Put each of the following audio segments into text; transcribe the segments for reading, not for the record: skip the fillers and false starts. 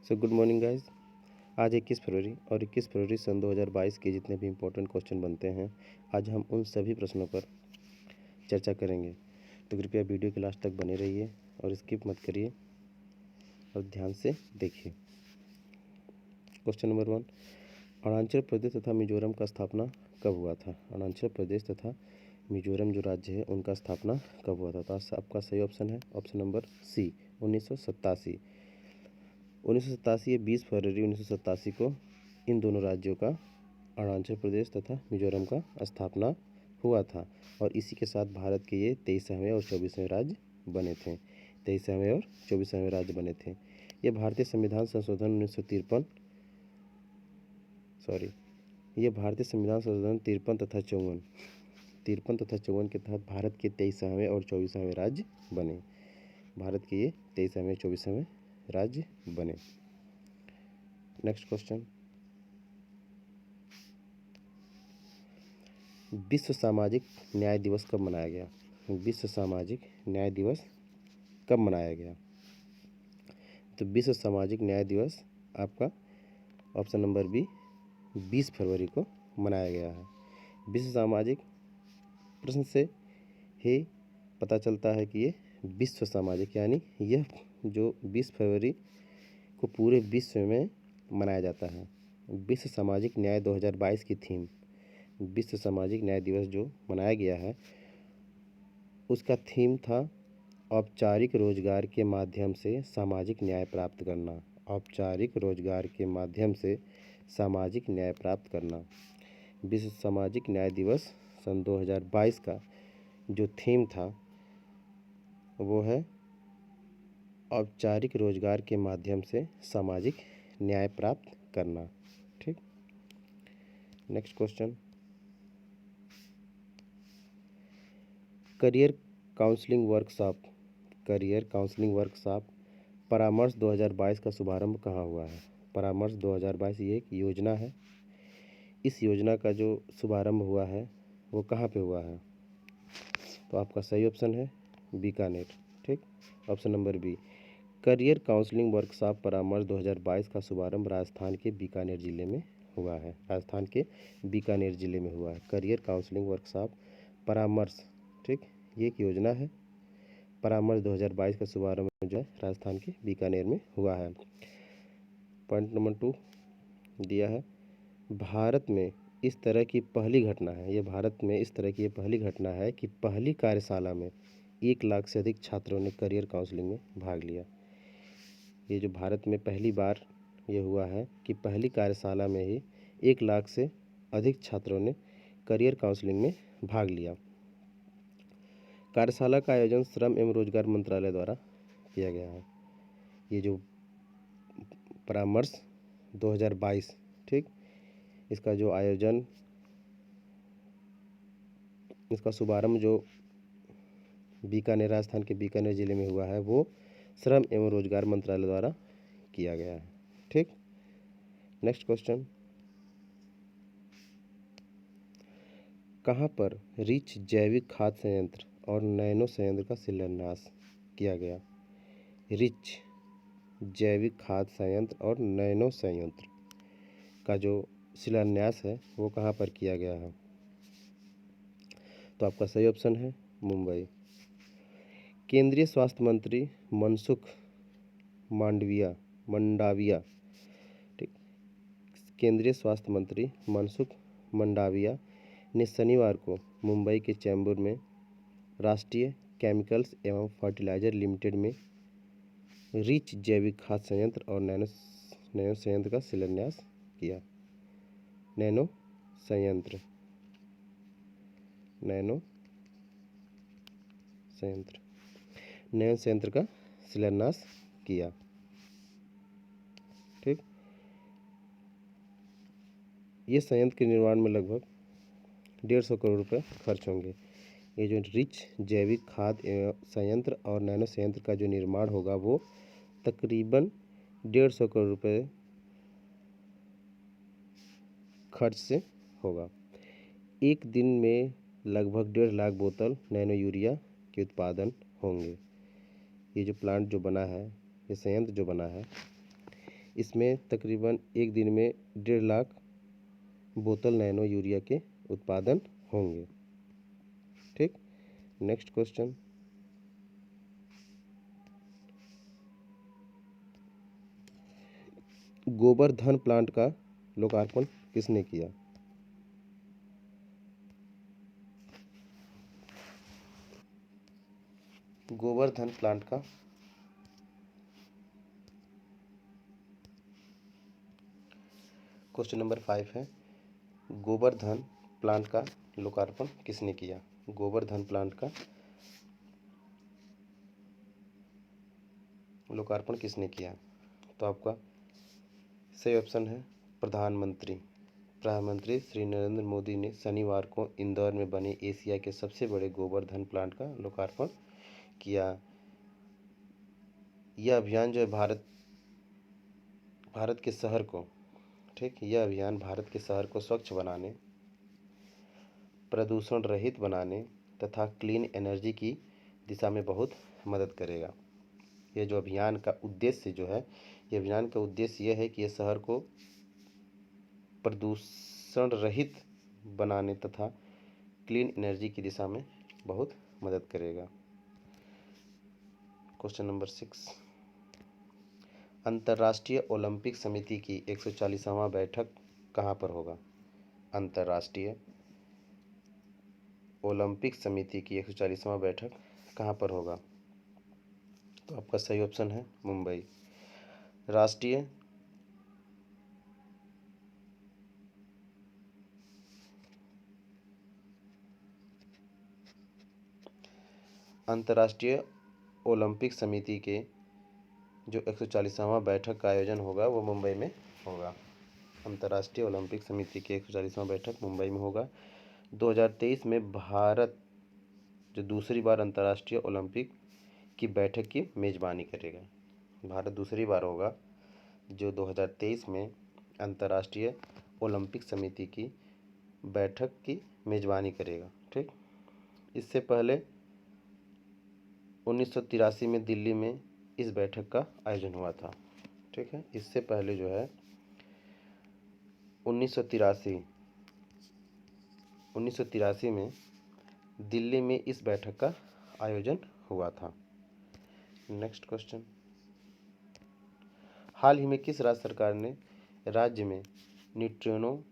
So good morning guys. आज 21 फरवरी और 21 फरवरी सन 2022 के जितने भी इम्पोर्टेंट क्वेश्चन बनते हैं, आज हम उन सभी प्रश्नों पर चर्चा करेंगे। तो कृपया वीडियो के लास्ट तक बने रहिए और स्किप मत करिए और ध्यान से देखिए। क्वेश्चन नंबर 1, अरुणाचल प्रदेश तथा मिजोरम का स्थापना कब हुआ था? अरुणाचल प्रदेश तथा मिजोरम जो राज्य है उनका स्थापना कब हुआ था? तो आपका सही ऑप्शन है ऑप्शन नंबर सी, 1987। 1987 20 फरवरी 1987 को इन दोनों राज्यों का, अरुणाचल प्रदेश तथा मिजोरम का स्थापना हुआ था और इसी के साथ भारत के ये 23वें और 24वें राज्य बने थे। 23वें और 24वें राज्य बने थे। ये भारतीय संविधान संशोधन 1953 ये भारतीय संविधान संशोधन 53 तथा 54 के तहत भारत के 23वें और 24वें राज्य बने। भारत के ये 23वें 24वें राज्य बने। नेक्स्ट क्वेश्चन, विश्व सामाजिक न्याय दिवस कब मनाया गया? विश्व सामाजिक न्याय दिवस कब मनाया गया? तो विश्व सामाजिक न्याय दिवस आपका ऑप्शन नंबर बी 20 फरवरी को मनाया गया है। विश्व सामाजिक प्रश्न से ही पता चलता है कि ये विश्व सामाजिक यानी यह जो 20 फरवरी को पूरे विश्व में मनाया जाता है। विश्व सामाजिक न्याय 2022 की थीम, विश्व सामाजिक न्याय दिवस जो मनाया गया है उसका थीम था औपचारिक रोजगार के माध्यम से सामाजिक न्याय प्राप्त करना। औपचारिक रोजगार के माध्यम से सामाजिक न्याय प्राप्त करना। विश्व सामाजिक न्याय दिवस सन 2022 का जो थीम था वो है औपचारिक रोजगार के माध्यम से सामाजिक न्याय प्राप्त करना। ठीक, next question, career counselling workshop परामर्श 2022 का शुभारंभ कहाँ हुआ है? परामर्श 2022 ये एक योजना है। इस योजना का जो शुभारंभ हुआ है वो कहाँ पे हुआ है? तो आपका सही ऑप्शन है बीकानेर। ठीक, option number B, career counselling workshop परामर्श 2022 का शुभारंभ राजस्थान के बीकानेर जिले में हुआ है। राजस्थान के बीकानेर जिले में हुआ है करियर काउंसलिंग वर्कशॉप परामर्श। ठीक, ये एक योजना है। परामर्श 2022 का शुभारंभ जो है राजस्थान के बीकानेर में हुआ है। पॉइंट नंबर 2 दिया है, भारत में इस तरह की पहली घटना है। ये भारत में इस तरह की ये पहली घटना है कि पहली कार्यशाला में 1 लाख से अधिक छात्रों ने करियर काउंसलिंग में भाग लिया। ये जो भारत में पहली बार ये हुआ है कि पहली कार्यशाला में ही 1 लाख से अधिक छात्रों ने करियर काउंसलिंग में भाग लिया। कार्यशाला का आयोजन श्रम एवं रोजगार मंत्रालय द्वारा किया गया है। ये जो परामर्श 2022, ठीक, इसका जो आयोजन, इसका शुभारंभ जो बीकानेर, राजस्थान के बीकानेर जिले में हुआ है वो श्रम एवं रोजगार मंत्रालय द्वारा किया गया है। ठीक, नेक्स्ट क्वेश्चन, कहाँ पर रिच जैविक खाद संयंत्र और नैनो संयंत्र का शिलान्यास किया गया? रिच जैविक खाद संयंत्र और नैनो संयंत्र का जो शिलान्यास है वो कहाँ पर किया गया है? तो आपका सही ऑप्शन है मुंबई। केंद्रीय स्वास्थ्य मंत्री मनसुख मंडाविया, ठीक, केंद्रीय स्वास्थ्य मंत्री मनसुख मंडाविया ने शनिवार को मुंबई के चैम्बूर में राष्ट्रीय केमिकल्स एवं फर्टिलाइजर लिमिटेड में रिच जैविक खाद संयंत्र और नैनो संयंत्र का शिलान्यास किया। नैनो संयंत्र का शिलान्यास किया। ठीक, ये संयंत्र के निर्माण में लगभग 150 करोड़ रुपए खर्च होंगे। ये जो रिच जैविक खाद संयंत्र और नैनो संयंत्र का जो निर्माण होगा वो तकरीबन 150 करोड़ रुपए खर्च से होगा। एक दिन में लगभग 1.5 लाख बोतल नैनो यूरिया के उत्पादन होंगे। ये जो प्लांट जो बना है, ये संयंत्र जो बना है, इसमें तकरीबन एक दिन में 1.5 लाख बोतल नैनो यूरिया के उत्पादन होंगे। ठीक, नेक्स्ट क्वेश्चन। गोवर्धन प्लांट का लोकार्पण किसने किया? गोवर्धन प्लांट का क्वेश्चन नंबर 5 है, गोवर्धन प्लांट का लोकार्पण किसने किया? गोवर्धन प्लांट का लोकार्पण किसने किया? तो आपका सही ऑप्शन है प्रधानमंत्री। प्रधानमंत्री श्री नरेंद्र मोदी ने शनिवार को इंदौर में बने एशिया के सबसे बड़े गोवर्धन प्लांट का लोकार्पण किया। यह अभियान जो है भारत के शहर को, ठीक, यह अभियान भारत के शहर को स्वच्छ बनाने, प्रदूषण रहित बनाने तथा क्लीन एनर्जी की दिशा में बहुत मदद करेगा। ये जो अभियान का उद्देश्य जो है, ये अभियान का उद्देश्य यह है कि यह शहर को प्रदूषण रहित बनाने तथा क्लीन एनर्जी की दिशा में बहुत मदद करेगा। क्वेश्चन नंबर 6, अंतर्राष्ट्रीय ओलंपिक समिति की 140वां बैठक कहाँ पर होगा? अंतर्राष्ट्रीय ओलंपिक समिति की 140वां बैठक कहाँ पर होगा? तो आपका सही ऑप्शन है मुंबई। राष्ट्रीय अंतर्राष्ट्रीय ओलंपिक समिति के जो 140वां बैठक का आयोजन होगा वो मुंबई में होगा। अंतर्राष्ट्रीय ओलंपिक समिति की 140वां बैठक मुंबई में होगा। 2023 में भारत जो दूसरी बार अंतर्राष्ट्रीय ओलंपिक की बैठक की मेज़बानी करेगा। भारत दूसरी बार होगा जो 2023 में अंतर्राष्ट्रीय ओलंपिक समिति की बैठक की मेज़बानी करेगा। ठीक, इससे पहले 1983 में दिल्ली में इस बैठक का आयोजन हुआ था। ठीक है, इससे पहले जो है 1983 में दिल्ली में इस बैठक का आयोजन हुआ था। नेक्स्ट क्वेश्चन, हाल ही में किस राज्य सरकार ने राज्य में न्यूट्रिनो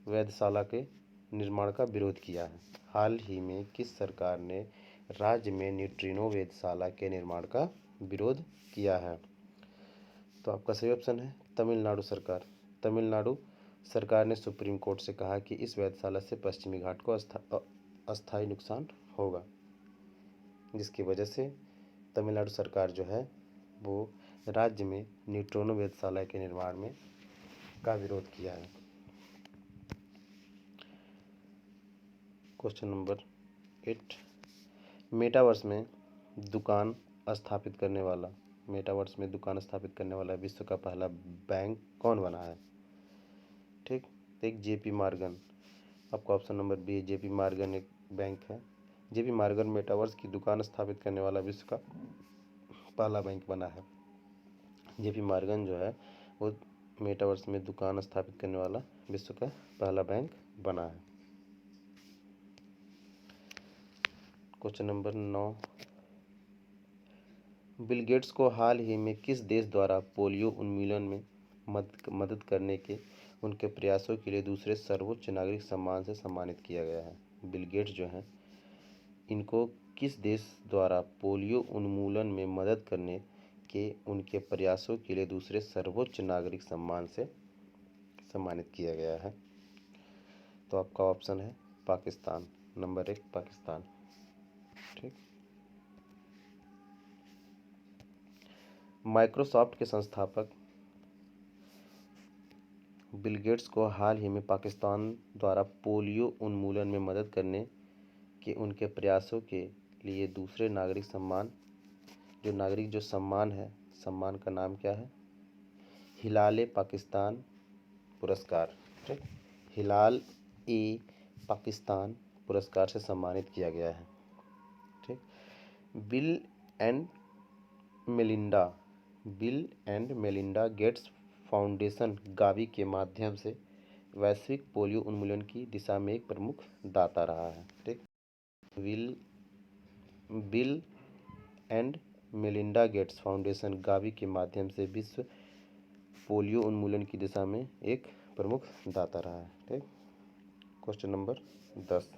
वेधशाला के निर्माण का विरोध किया है? हाल ही में किस सरकार ने राज्य में न्यूट्रिनो वेधशाला के निर्माण का विरोध किया है? तो आपका सही ऑप्शन है तमिलनाडु सरकार। तमिलनाडु सरकार ने सुप्रीम कोर्ट से कहा कि इस वेधशाला से पश्चिमी घाट को अस्थायी नुकसान होगा, जिसकी वजह से तमिलनाडु सरकार जो है वो राज्य में न्यूट्रिनो वेधशाला के निर्माण में का विरोध किया है। क्वेश्चन नंबर 8, मेटावर्स में दुकान स्थापित करने वाला विश्व का पहला बैंक कौन बना है? ठीक, एक जेपी मार्गन। आपका option number B, JP Morgan एक बैंक है। जेपी मार्गन मेटावर्स की दुकान स्थापित करने वाला विश्व का पहला बैंक बना है। जेपी मार्गन जो है वो मेटावर्स में दुकान स्थापित करने वाला विश्व का पहला बैंक बना है। क्वेश्चन नंबर 9, बिल गेट्स को हाल ही में किस देश द्वारा पोलियो उन्मूलन में मदद करने के उनके प्रयासों के लिए दूसरे सर्वोच्च नागरिक सम्मान से सम्मानित किया गया है? बिल गेट्स जो हैं इनको किस देश द्वारा पोलियो उन्मूलन में मदद करने के उनके प्रयासों के लिए दूसरे सर्वोच्च नागरिक सम्मान से सम्मानित किया गया है? तो आपका ऑप्शन है पाकिस्तान, नंबर 1 पाकिस्तान। ठीक, माइक्रोसॉफ्ट के संस्थापक बिल गेट्स को हाल ही में पाकिस्तान द्वारा पोलियो उन्मूलन में मदद करने के उनके प्रयासों के लिए दूसरे नागरिक सम्मान जो सम्मान है, सम्मान का नाम क्या है? हिलाल पाकिस्तान पुरस्कार। ठीक, हिलाल ए पाकिस्तान पुरस्कार से सम्मानित किया गया है। ठीक, bill and Melinda Gates foundation Gavi के माध्यम से वैश्विक पोलियो उन्मूलन की दिशा में एक प्रमुख दाता रहा है। ठीक, bill and Melinda Gates foundation Gavi के माध्यम से विश्व पोलियो उन्मूलन की दिशा में एक प्रमुख दाता रहा है। ठीक, क्वेश्चन नंबर 10।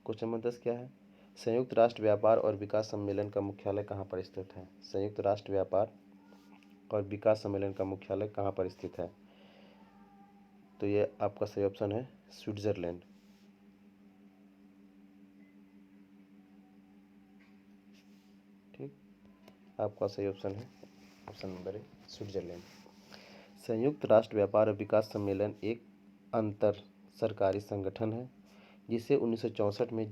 क्वेश्चन नंबर 10 क्या है? संयुक्त राष्ट्र व्यापार और विकास सम्मेलन का मुख्यालय कहाँ पर स्थित है? संयुक्त राष्ट्र व्यापार और विकास सम्मेलन का मुख्यालय कहाँ पर स्थित है? तो ये आपका सही ऑप्शन है स्विट्जरलैंड। ठीक, आपका सही ऑप्शन है ऑप्शन नंबर ए स्विट्जरलैंड। संयुक्त राष्ट्र व्यापार और विकास सम्मेलन एक अंतर सरकारी संगठन है जिसे 1964 में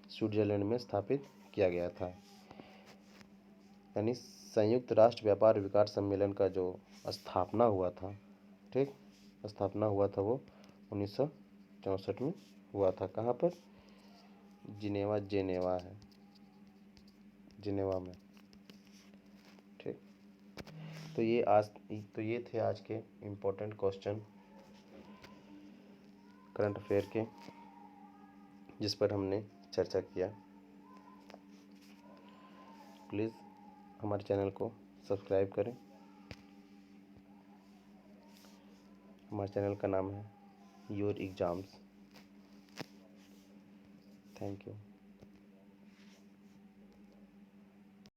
स्विट्जरलैंड में स्थापित किया गया था। यानी संयुक्त राष्ट्र व्यापार और विकास सम्मेलन का जो स्थापना हुआ था, ठीक, स्थापना हुआ था वो 1964 में हुआ था। कहाँ पर? जिनेवा है, जिनेवा में। ठीक, तो ये थे आज के इम्पोर्टेंट क्वेश्चन करंट अफेयर के, जिस पर हमने चर्चा किया। प्लीज़ हमारे चैनल को सब्सक्राइब करें। हमारे चैनल का नाम है योर एग्जाम्स। Thank you.